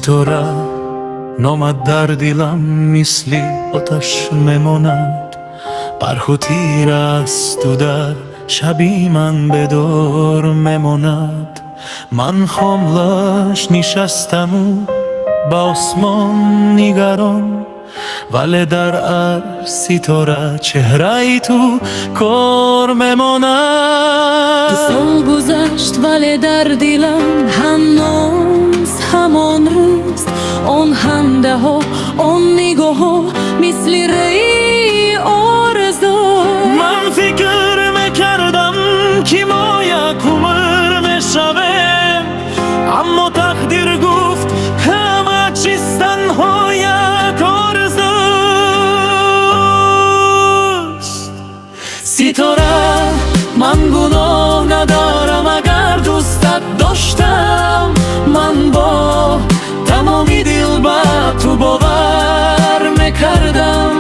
سیتاره نامد در دلم مثل آتش میماند، برق و تیر است و در شبی من به دور میماند. من خاموش نشستم و به آسمان نگران، ولی در هر ستاره چهره تو کار میماند. سال گذشت ولی در دلم هنوز همان روست، آن خنده ها آن نگاه ها مثل ری آرزو. من فکر میکردم که ما یک عمر میشویم، اما تقدیر گفت همه چیز تنها یک آرزوست. ستاره من گناه ندارم اگر دوستت داشتم، من با تمامی دل به تو باور میکردم.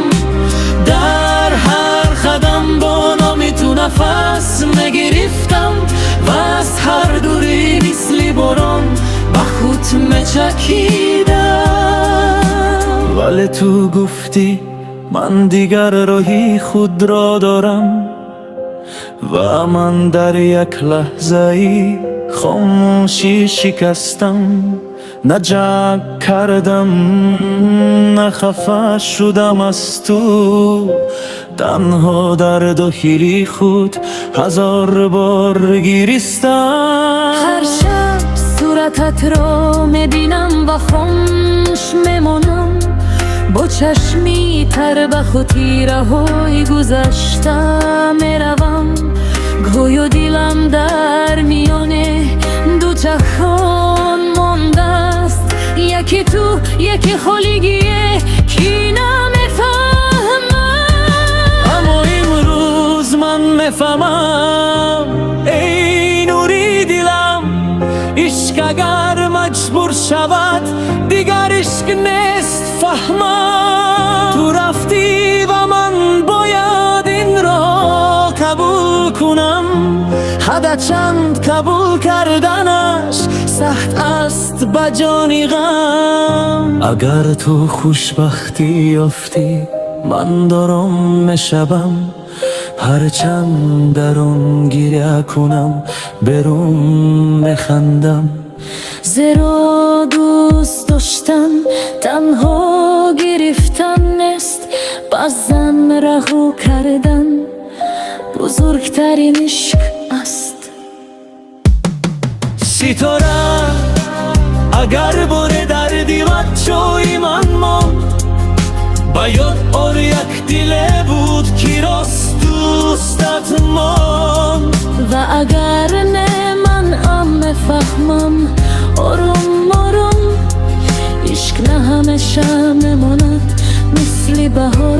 در هر قدم با نام تو نفس میگرفتم و از هر دوری مثل باران به خود میچکیدم. ولی تو گفتی من دیگر راهی خود را دارم و من در یک لحظه ای خاموشی شکستم. نه جنگ کردم نه خفه شدم از تو، تنها در داخلی خود هزار بار گریستم. هر شب صورتت را میبینم و خاموش میمانم، با چشمی تر به خاطره های گذشته میروم. گویا دلم در میانه دو جهان مانده است، یکی تو یکی خالیگیه که نمیفهمم. اما امروز من میفهمم ای نوری دلم، عشق اگر مجبور شود دیگر عشق نیست فهمم. تو رفتی و من باید این را قبول کنم، حد چند قبول کردنش سخت است به جان غم. اگر تو خوشبختی یافتی من دارم میشبم، هرچند درون گریه کنم برون میخندم. زیرا دوست داشتن تنها گرفتن نیست، بعضن رها کردن بزرگترین عشق است. ستاره اگر باره در دیوت جای من ماند، باید آر یک دل بود که راست دوستت ماند. و اگر نه من هم میفهمم آروم آروم، عشق نه همیشه میماند مثل بهار.